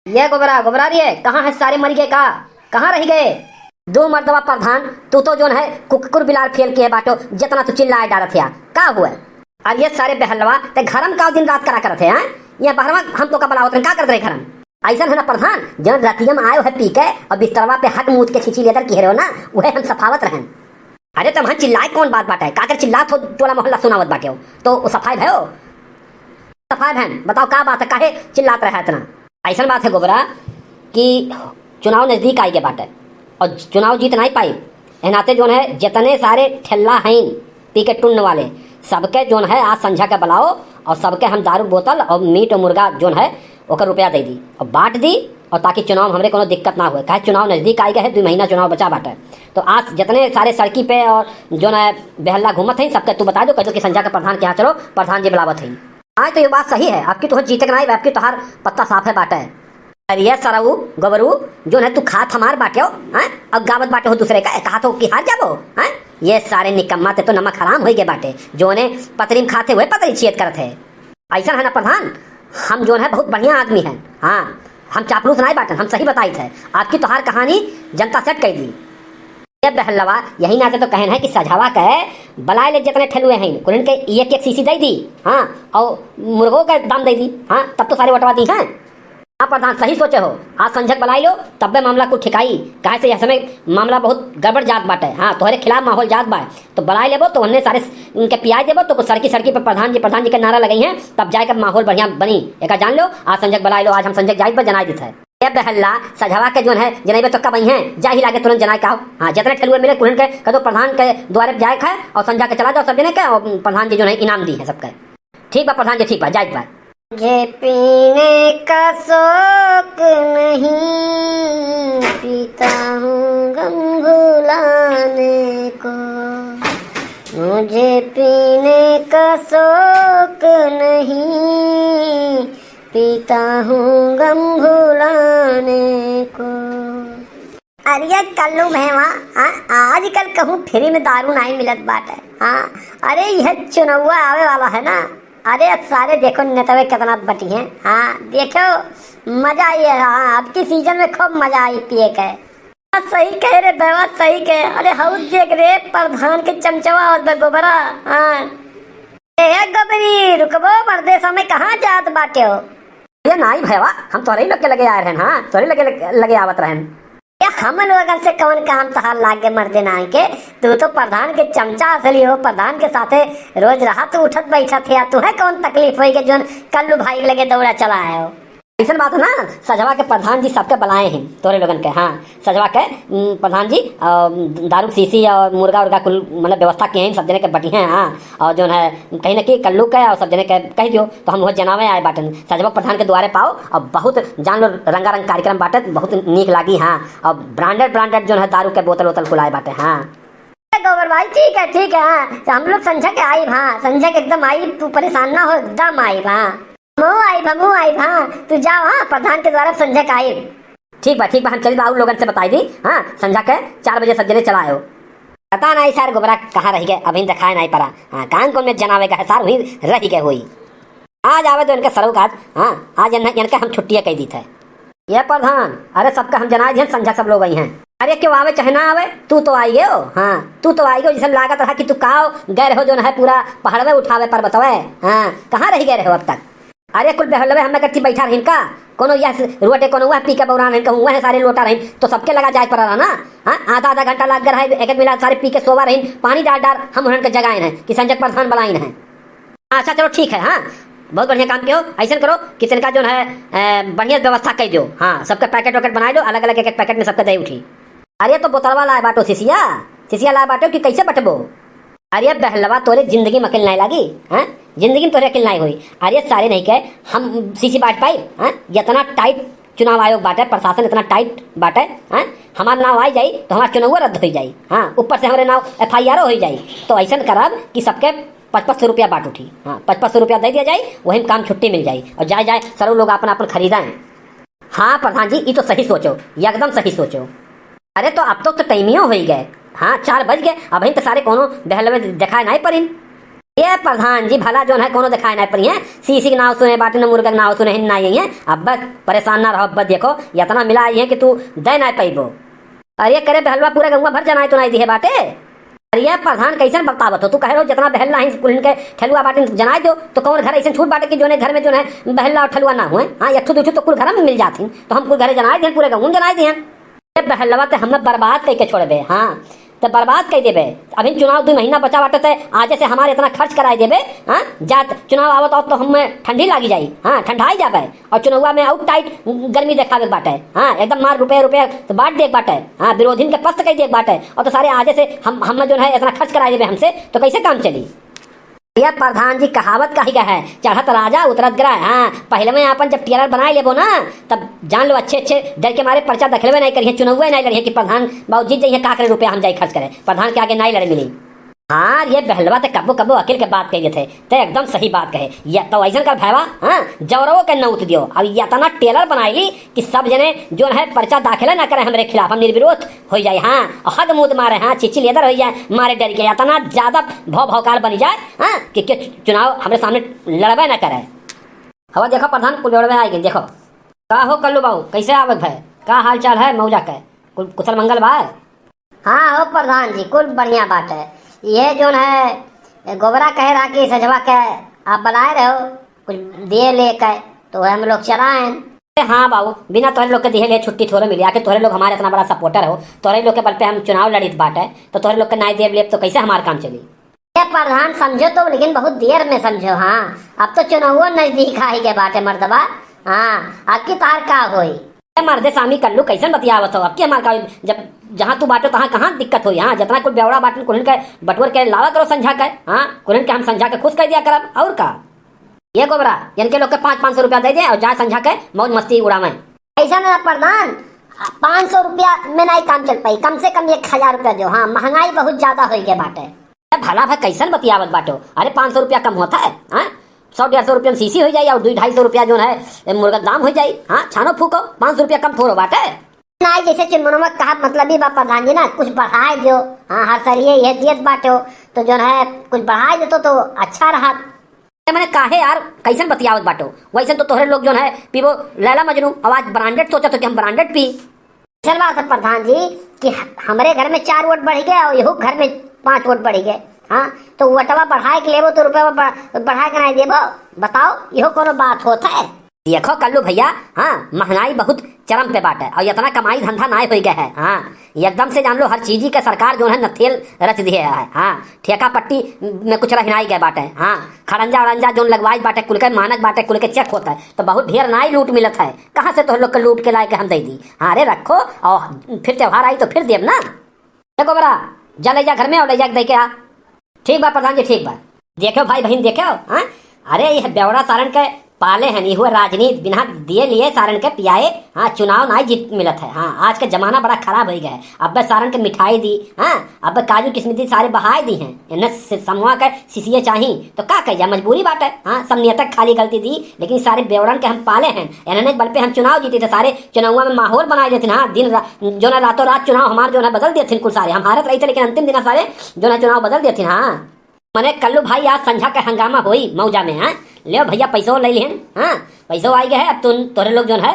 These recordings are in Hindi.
ये गोबरा गोबरा रे कहाँ है? सारे मर गए का? कहाँ रह गए? दो मर्दवा प्रधान तू तो जोन है कुकुर बिलार फेल के बाटो जितना तू चिल्लाए डालत है का हुआ? और ये सारे बहलवा ते घरम का दिन रात करा करत है हैं? ये बहरवा हम तो का बलावत का करत रहे घरम? ऐसा है ना प्रधान जन रतियम आयो है पी के और बिस्तरवा पे हक मूत के खिंची लेकर की हो ना वह हम सफावत रहन। अरे तुम हम चिल्लाए कौन बात बाटे का कर चिल्लात हो टोला मोहल्ला सुनावत बाटे हो तो सफाई भयो सफाई बहन बताओ का बात है काहे चिल्लात रहा इतना? ऐसा बात है गोबरा कि चुनाव नजदीक आई के बाटे और चुनाव जीत नहीं पाई नाते जोन है जितने सारे ठेला हैं पी के टुन्न वाले सबके जोन है आज संझा के बुलाओ और सबके हम दारू बोतल और मीट और मुर्गा जोन है ओकर रुपया दे दी और बांट दी और ताकि चुनाव हमरे कोनो दिक्कत ना हो। कहे चुनाव नजदीक आई गए है 2 महीना चुनाव बचा बाटे तो आज जितने सारे सड़की पे और जो है बेहल्ला घूमत है सबके तू बता दो कह दो कि संझा के प्रधान के यहाँ चलो प्रधान जी बुलावत है। आज तो ये बात सही है आपकी तो जीते के नहीं आपकी तोहार पत्ता साफ है बाटे। अरे सरऊ गोबरू जो है तू खात हमार बाटे हो हैं और गावत बाटे हो दूसरे का कहा तो कि हार जाबो हैं? ये सारे निकम्मा ते तो नमक हराम हो गए बाटे जो ने पतरीम खाते हुए पतरी छियत करत है। ऐसा है ना प्रधान हम जो है बहुत बढ़िया आदमी है हाँ हम चापलूस नहीं बाटन हम सही बताई थे आपकी तोहार कहानी जनता सेट कर दी। ये बहलवा यही नाते तो कहन है कि सझावा कहे बलाए ले जितने ठेलुए हैं कुल के एक सीसी दे दी हाँ और मुर्गों का दाम दे दी हाँ तब तो सारे वटवा दी हैं। हाँ प्रधान सही सोचे हो आज संझक बुलाई लो तब मामला को ठिकाई कहे से यह समय मामला बहुत गड़बड़ जात बाटे हाँ तुम्हारे खिलाफ माहौल जात बा तो बुलाई लेबो तो उन्हें सारे उनके पियाज देबो तो सड़की सड़की पर प्रधान जी का नारा लगाई है तब जाकर माहौल बढ़िया बनी एक जान लो आज संझक बुलाई लो आज हम संझक जाए पर जनाई देते है। ये बहल्ला सझावा के जो है जनाई तो कब है जा ही लागे तुरंत जनाई का हाँ जितने ठेलुए मिले कुल के कदो प्रधान के द्वारे जाए है और संझा के चला जाओ सब जने के और प्रधान जी जो है इनाम दी है सबके ठीक बा प्रधान जी ठीक बा जाए बा। मुझे पीने का शौक नहीं पीता हूँ गम भुलाने को। मुझे पीने का शौक नहीं पीता हूँ गम भुलाने को। अरे कल्लू भैया आजकल कहूँ फ्री में दारू नहीं मिलत बाटे हाँ। अरे यह चुनाव आवे वाला है ना अरे सारे देखो नेतवे कितना बटी हैं हाँ देखो मजा आई है हाँ आपकी सीजन में खूब मजा आई पिए के। सही कह रे बेवा सही कह। अरे हाउ देख रे प्रधान के चमचवा और गोबरा हाँ ए गोबरी रुकबो परदेश में कहाँ जात बाटे हो? ये नहीं भैया हम तोरे लोग के लगे आए रहन हाँ तोरे लगे आवत रहन। हम लोगन से कौन काम तहार लागे मर्दे ना के तू तो प्रधान के चमचा असली हो प्रधान के साथे रोज रहा तू उठत बैठत है तू है कौन तकलीफ हुई के जोन कल्लू भाई लगे दौड़ा चला है हो। ऐसा बात है ना सजवा के प्रधान जी सबके बुलाए हैं तोरे लोगन के हाँ सजवा के प्रधान जी दारू सीसी और मुर्गा उर्गा कुल मतलब व्यवस्था किए हैं सब जने के बटी हैं हाँ और जो है कहीं ना कहीं कल्लू के और सब जने के कह दियो तो हम वो जनावे आए बाटन सजवा प्रधान के द्वारे पाओ और बहुत जान लो रंगारंग कार्यक्रम बाटे बहुत नीक लागी हाँ और ब्रांडेड जो है दारू के बोतल वोतल खुलाए बाटे हाँ। गोबर भाई ठीक है हाँ हम लोग संझा के आई हाँ संझा के एकदम आई तू परेशान ना हो एकदम आई हाँ मऊ आई हाँ तू जाओ हाँ प्रधान के द्वारा संझा का आई। ठीक बा हम चल बाबू लोगन से बताई दी हाँ संझा के 4 बजे सब जने चलाए हो। पता नहीं सार गोबरा कहाँ रह गए अभी दिखाए नहीं पड़ा हाँ कान कौन में जनावे का है सार वही रह गए हुई आज आवे तो इनके सरू का हाँ आज इनके हम छुट्टियाँ कह दी थे। ये प्रधान अरे सबका हम जनाए दिए संझा सब लोग आई हैं। अरे क्यों आवे चाहे ना आवे तू तो आई हो हाँ तू तो आई हो जिसे लागत रहा कि तू काओ गए रहो जो है पूरा पहाड़वे उठावे पर बतावे हाँ कहाँ रह गए रहो अब तक। अरे कुल बेहलवे हमें करती बैठा रही का कोनो यह रोटे कोनो वह पी के बौरा नहीं कहूँ वह सारे लोटा रही तो सबके लगा जाए पड़ा ना हाँ आधा घंटा लग गया है एक मिला सारे पी के सोवा रही पानी डाल हम उन्होंने जगाए हैं कि संजय प्रधान बुलाइन है। अच्छा चलो ठीक है हाँ बहुत बढ़िया काम किया ऐसा करो कि तिनका जो है बढ़िया व्यवस्था कर दो हाँ सबका पैकेट वैकेट बना दो अलग अलग एक पैकेट में सबका दही उठी। अरे तो बोतलवा लाए बाटो सिसिया लाए बाटो कि कैसे बटबो? अरे बहलवा तोरे जिंदगी में अकेल नहीं लागी हाँ जिंदगी में तोरे अकेल नहीं हुई। अरे सारे नहीं कहे हम सीसी बांट पाई हाँ इतना टाइट चुनाव आयोग बाटे प्रशासन इतना टाइट बाटे हाँ हमारा नाव आ जाई तो हमारा चुनाव रद्द हो जाई हाँ ऊपर से हमारे नाव FIR हो जाई तो ऐसा करब कि सबके 500 रुपया बांट उठी हाँ 500 रुपया दे दिया जाए वही काम छुट्टी मिल जाए और जाए सरो लोग अपन खरीदाएं। हाँ प्रधान जी ये तो सही सोचो एकदम सही सोचो। अरे तो अब तो टाइमियो हो गए हाँ 4 बज गए अब तो सारे कोनो बहलवे दिखाए नहीं पड़ी ये प्रधान जी भला जो है कोनो दिखाई नहीं पड़ी है, सीसी के नाव सुने बाटे न मुर्गा के नाव सुने ना यही है। अब बस परेशान ना रहो, बस देखो इतना मिला है कि तू दे ना पैबो। अरे करे बहलवा पूरा गंगा भर जनाए तो नहीं दिए बाटे। अरे प्रधान कैसे बतावत हो, तू कह रहो जितना बहला है कुल के ठेलुआ बाटे जनाए दो, तो कौन घर ऐसे छूट बाटे कि जो घर में जो है बहला और ठेलुआ ना हुए। हाँ एक दो तो कुल घर में मिल जाती, तो हम कुल घर जनाए दें, पूरे गंगू जनाए दिए। बहलवा तो हमें बर्बाद करके छोड़बे। हाँ तो बर्बाद कर देबे। अभी चुनाव 2 महीना बचा बाटे थे, आज से हमारे इतना खर्च कराई देबे। हाँ जात चुनाव आवत तो हमें ठंडी लागी जाई। हाँ ठंडाई जाबे और चुनावा में आउट टाइट गर्मी देखावे बाटे। हाँ एकदम मार रुपये तो बांट देख बाटे। हाँ विरोधी के पस्त कई देख बाटे, और तो सारे आज से हम जो है इतना खर्च कराई देबे हमसे, तो कैसे काम चली। यह प्रधान जी कहावत कही का है, चढ़त राजा उतरत ग्रह। हाँ पहले में अपन जब टेलर बनाए लेबो ना, तब जान लो अच्छे अच्छे डर के मारे पर्चा दखलवे नहीं करिए, चुनाव नहीं लड़िए कि प्रधान बाबू जीत जाइए का करे रुपया हम जाए खर्च करें, प्रधान के आगे नहीं लड़े मिली। हाँ ये बहलवा तो कब्बो कब्बो अकेल के बात कहे थे, तो एकदम सही बात कहे। या तो ऐसा कर भैवा हाँ जौरवो के नौत दियो। अब या तना टेलर बनाई कि सब जने जो है पर्चा दाखिला ना करे हमारे खिलाफ, हम निर्विरोध हो जाए। हाँ और हद मुद मारे, हाँ चिच्ची लेदर हो जाए मारे डर के, या तना ज्यादा भौकाल बनी जाए। हाँ कि चुनाव हमारे सामने लड़बे ना करे। हवा देखो प्रधान कुल लड़बे आएगी। देखो का हो कल्लू बाबू कैसे आवत भाई, का हाल चाल है मौजा के, कुशल मंगल भाई। हाँ हो प्रधान जी कुल बढ़िया बात है। ये जो है गोबरा कह रहा कि सजवा के आप बनाए रहे हो कुछ दिए लेकर, तो हम लोग चलाएं। हाँ बाबू बिना तोहरे लोग के दिए ले छुट्टी थोड़े मिली, आके तोहरे लोग हमारे इतना बड़ा सपोर्टर हो, तोहरे लोग के बल पे हम चुनाव लड़ित बाटे, तो तोहरे लोग के नहीं दे ले तो कैसे हमारा काम चली। ये प्रधान समझो तो, लेकिन बहुत देर में समझो। हाँ अब तो चुनाव नजदीक आई के बाटे मर्दबा। हाँ आपकी तार का होई मर्दे सामी कर लू कैसे बतियावत हो, अब की हमारे का जब जहाँ तू बाटो तहाँ कहाँ दिक्कत हो। यहाँ जितना कुल बेवड़ा बाटन कुल के बटवर के लावा करो समझा कर। हाँ कुल के हम समझा के खुश कर दिया करब और का। ये गोबरा इनके लोग के 500-500 रुपया दे दे और जा समझा के मौज मस्ती उड़ावे। ऐसा ना प्रधान 500 रुपया में नहीं काम चल पाई, कम से कम 1000 रुपया दो। हाँ महंगाई बहुत ज्यादा हो गई बाटे। भला भाई कैसन बतियावत बाटो, अरे 500 रुपया कम होता है। हाँ 100-150 रुपया सीसी हो जाए और 200-250 रुपया जो है मुर्गा दाम हो जाए। हाँ छानो फूको 500 रुपया कम थोड़ो बाटे नहीं। जैसे चुनमनवा कहा मतलब ही बा प्रधान जी ना कुछ बढ़ाए दो। हाँ हर सरिये ये दियत बाटो तो जो है कुछ बढ़ाए देतो तो अच्छा रहा। मैंने काहे यार कैसन बतियावत बाटो, वैसे तो तोहरे लोग जो है पीबो लैला मजनू, आवाज ब्रांडेड सोचा तो कि हम ब्रांडेड पी। चल बात है प्रधान जी कि हमारे घर में 4 वोट बढ़ गए और यहू घर में 5 वोट बढ़ गए। हाँ तो वटवा बढ़ाए के लेबो तो रुपया बढ़ाए के नहीं देबो, बताओ यहो कोनो बात होता है। देखो कल्लू भैया हाँ महंगाई बहुत चरम पे बाटे और इतना कमाई धंधा ना हो गया है। हाँ एकदम से जान लो हर चीज के सरकार जो है नथेल रच दिए है। हाँ ठेका पट्टी में कुछ रहनाई गए बाटे। हाँ खड़ंजा उड़ंजा जो लगवाई बाटे कुल के मानक बाटे कुल के चेक होता है, तो बहुत ढेर ना ही लूट मिलत है। कहाँ से तो लोग के लूट के लाए के हम दे दी। हाँ अरे रखो और फिर त्योहार आई तो फिर देव ना। देखो बरा जा ले जा घर में और ले जा दे के आ। ठीक बा प्रधान जी ठीक बा। देखो भाई बहन देखो हाँ अरे यह बेवड़ा सारण के पाले हैं नहीं हुए राजनीति बिना दिए लिए सारण के पियाए। हाँ चुनाव ना जीत मिलत है। हाँ आज का जमाना बड़ा खराब हो गया है। अब सारण के मिठाई दी, हाँ अब काजू किस्मती सारे बहाए दी हैं, इन्हें समूह के सीसीए चाहिए तो का कहिए मजबूरी बात है। हाँ सब नियतक खाली गलती दी, लेकिन सारे बेवड़न के हम पाले हैं, इन्होंने बल पे हम चुनाव जीते थे, सारे चुनाव में माहौल बनाए देते। हाँ दिन जो ना रातों रात चुनाव हमारे जो है बदल देते कुल सारे, हम हारत रही थे लेकिन अंतिम दिन सारे जो है चुनाव बदल देते। हाँ मने कल्लू भाई आज संझा के हंगामा होई मौजा में। हाँ ले भैया पैसों ले लिहन। हाँ पैसों आई गए है, अब तुम तोरे लोग जो है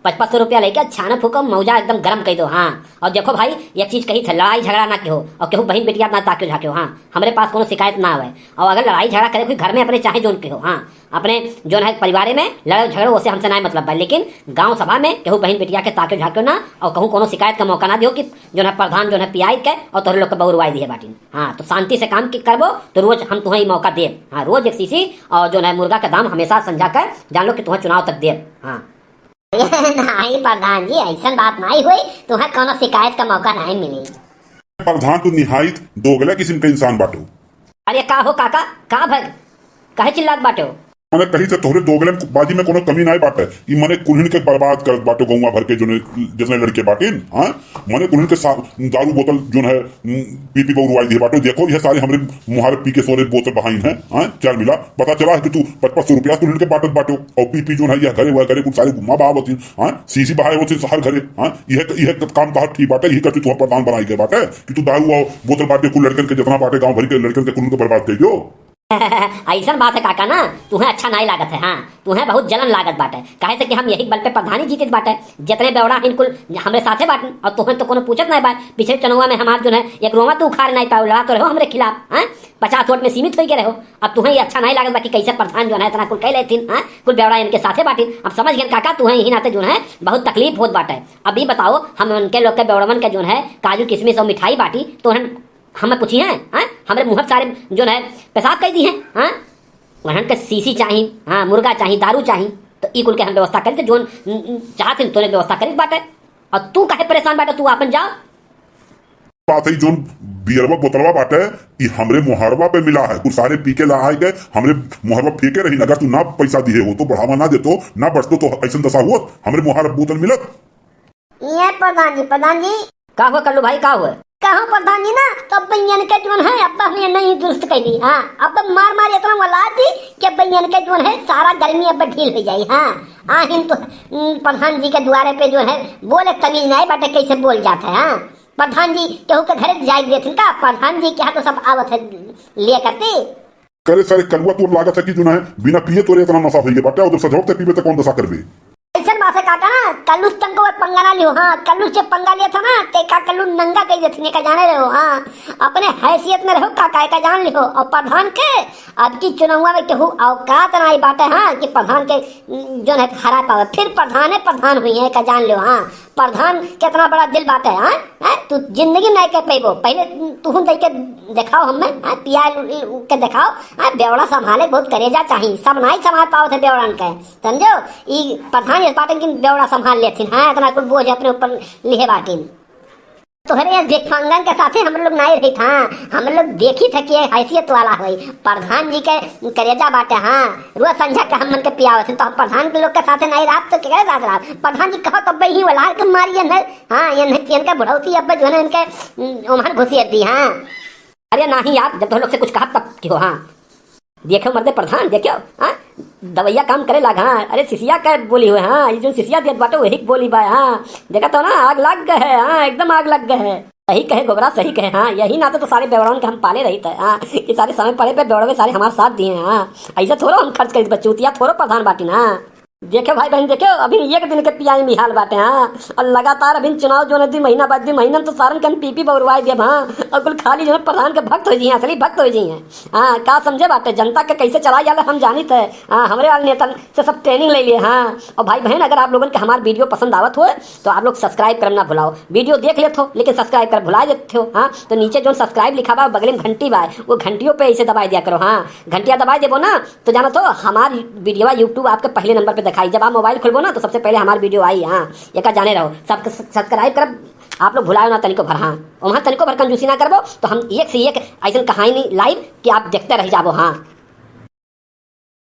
500 रुपया लेके छाना फूको मौजा एकदम गरम कर दो। हाँ और देखो भाई एक चीज कही थे लड़ाई झगड़ा ना हो और केहू बहन बेटिया ना ताक्यो झाक्यो। हाँ हमारे पास कोनो शिकायत ना आवे, और अगर लड़ाई झगड़ा करे कोई घर में अपने चाहे जोन के हो। हाँ अपने जो है परिवार में लड़ाई झगड़ो उससे हमसे ना मतलब है, लेकिन गांव सभा में केहू बहन बेटिया के ताक्यो झाक्यो ना और कहूँ कोनो शिकायत का मौका ना दियो कि जो है प्रधान जो है पियाई के और तोहरे लोग के बहुरवाई दिए बाटी। हाँ तो शांति से काम करबो तो रोज हम तुम्हें मौका देव। हाँ रोज एक सीसी और जो है मुर्गा का दाम हमेशा समझा कर जान लो कि तुम्हें चुनाव तक देव। हाँ नहीं प्रधान जी ऐसा बात नहीं हुई, तुम्हें कोनो शिकायत का मौका नहीं मिली। प्रधान तू निहायत दोगला किस्म का इंसान बाटो। अरे का हो काका का भग कहे चिल्लात बाटो। मैंने कहीं से तोहरे दोगले बाजी में कोनो कमी नहीं बाटे। ई मने कुल्हन के बर्बाद कर बाटो गौवा भर के जो जितने लड़के बाटिन। हाँ मने कुल्हन के दारू बोतल जो है पी पी बहुरवाई दिए बाटो। देखो यह सारे हमारे मुहारे पी के सोरे बोतल बहाइन है। हाँ चल मिला पता चला है कि तू 500 रुपया कुल्हन के बाटत बाटो और पी पी जो है यह घरे वह घरे कुछ सारे घुमा बहा होती। हाँ सीसी बहाए होती हर घरे। हाँ यह काम कहा ठीक बाटे, यही करके तू प्रधान बनाई गए बाटे कि तू दारू और बोतल बाटे कुल लड़कन के जितना बाटे गाँव भर के लड़कन के कुल्हन को बर्बाद कर दो। ऐसा बात है काका ना, तुम्हें अच्छा नहीं लागत है। हाँ, तुम्हें बहुत जलन लागत बाटे, कहे से कि हम यही बल पे प्रधानी जीतित बाटे, जितने बेवड़ा इनकुल हमरे साथे बाटन, और तुम्हें तो कोनो पूछत नहीं बात। पिछले चुनाव में हमार जो है एक रोमा तो उखाड़ नहीं पाओ, लड़ा तो रहो हमरे खिलाफ। हाँ, 50 वोट में सीमित हो गए रहो। अब तुम्हें ये अच्छा नहीं लागत बाकी कैसे प्रधान जो है इतना कुल कह लेथिन। हाँ, कुल बेवड़ा इनके साथे बाटिन। अब समझ गए काका, तुम्हें यही नाते जो है बहुत तकलीफ होत बाटे। अभी बताओ, हम उनके लोग के बेवड़वन के जो है काजू किशमिश और मिठाई बाटी तो हमें पूछी है। हाँ, हमारे मुँह सारे जो है पेशाब कर दी है। हाँ, वहन के सीसी चाहिए, हाँ मुर्गा चाहिए, दारू चाहिए, तो ई कुल के हम व्यवस्था करी, जो चाहते तोने व्यवस्था करी बाटे। और तू काहे परेशान बाटे, तू अपन जा। बात है जो बियरवा बोतलवा बाटे ये हमरे मुहरवा पे मिला है, कुछ सारे पी के ला गए, हमरे मुहरवा फेंके रही। अगर तू ना पैसा दिए हो तो बढ़ावा ना देतो ना बढ़तो तो ऐसा दशा हुआ हमरे मुहर बोतल मिलत। ये प्रधान जी का हुआ कल्लू भाई, का हुआ? कहो प्रधान जी ना, तब बनियन के जोन है अब हमने नहीं दुरुस्त कर दी। हाँ, अब मार मार इतना वला दी कि बनियन के जोन है सारा गर्मी अब ढील हो जाई। हाँ, आहिन तो प्रधान जी के द्वारे पे जो है बोले तमीज नहीं बाटे कैसे बोल जाता है। हाँ, प्रधान जी केहू के घर जाए देथिन का, प्रधान जी के यहाँ तो सब आवत है लिए करते। करे सारे कलुआ तोर लागत है कि जो है बिना पिए तोरे इतना नशा हो गया बाटे, और जब सजौते पीबे तो कौन दशा करबे। ऐसा बात है काका ना, कल्लू तंको पंगा ना लियो। हाँ, कल्लू से पंगा लिया था ना ते का कल्लू नंगा कह देथिन का जाने रहो। हाँ, अपने हैसियत में रहो काका का जान लियो। और प्रधान के अब की चुनाव में केहू औकात ना आई बाटे। हाँ, कि प्रधान के जो है हरा पावे, फिर प्रधान हुई है का जान लियो। हाँ, प्रधान कितना बड़ा दिल बाटे। हाँ, तू जिंदगी नहीं कह पेबो, पहले तू देख के दिखाओ हमें। हाँ, पिया के दिखाओ। हाँ, बेवड़ा संभाले बहुत करेजा चाहिए, सब नहीं संभाल पाओ थे बेवड़न के, समझो। ई प्रधान इस बाटे की बेवड़ा संभाल लेथिन। हाँ, इतना कुछ बोझ अपने ऊपर लिए बाटिन। तोहरे भिक्षांगन के साथे हम लोग नहीं रही था, हम लोग देखी थे कि हैसियत वाला हुई प्रधान जी के करेजा बाटे। हाँ, रोज संझा के हम मन के पियावत तो प्रधान के लोग के साथे नहीं रहा तो क्या साथ रहा। प्रधान जी कहो तब ही वाला के मारिए न। हाँ, ये इनका बुढ़ौती अब जो है इनके उमर घुसियर दी। हाँ, अरे नहीं यार, जब तुम लोग से कुछ कहा तब क्यों। हाँ, देखो मर्दे प्रधान देखो। हाँ, दवैया काम करे लाग। हाँ, अरे सिसिया का बोली हुए। हाँ, ये जो सिसिया दियत बाटे वही बोली बा। हाँ, देखा तो ना आग लग गए है। हाँ, एकदम आग लग गए है। सही कहे गोबरा, सही कहे। हाँ, यही नाते तो सारे बेवड़ाओं के हम पाले रही थे। हाँ, ये सारे समय पड़े पे बेवड़े सारे हमारे साथ दिए हैं। हाँ, ऐसा थोड़ा हम खर्च करी बच्चूतिया थोड़ा प्रधान बाटी ना। देखो भाई बहन देखो, अभी एक दिन के पियाई मिहाल बाटे। हाँ, और लगातार अभी चुनाव जो है 2 महीना बाद 2 महीना तो सारन कन पीपी बउरवाई दिया। हाँ, और कुल खाली जो है प्रधान के भक्त हो जी, असली भक्त हो जी हैं। हाँ, का समझे बाटे जनता के कैसे चला जाला हम जानी थे। हाँ, हमारे वाले नेता से सब ट्रेनिंग ले लिए। हाँ, और भाई बहन अगर आप लोगों के हमारे वीडियो पसंद आवत हो तो आप लोग सब्सक्राइब करना भुलाओ। वीडियो देख लेते हो लेकिन सब्सक्राइब कर भुला देते हो। हाँ, तो नीचे जो सब्सक्राइब लिखा हुआ बगल में घंटी बा, वो घंटियों पे ऐसे दबाई दिया करो। हाँ, घंटिया दबाई देबो ना तो जाना तो हमारी वीडियो यूट्यूब आपके पहले नंबर पर दिखाई। जब आप मोबाइल खोलबो ना तो सबसे पहले हमारी वीडियो आई। हाँ, ये का जाने रहो, सब सब्सक्राइब कर आप लोग भुलाओ ना तनिको भर। हाँ, वहाँ तनिको भर कंजूसी ना करबो तो हम एक से एक ऐसा कहानी लाइव कि आप देखते रह जाबो। हाँ।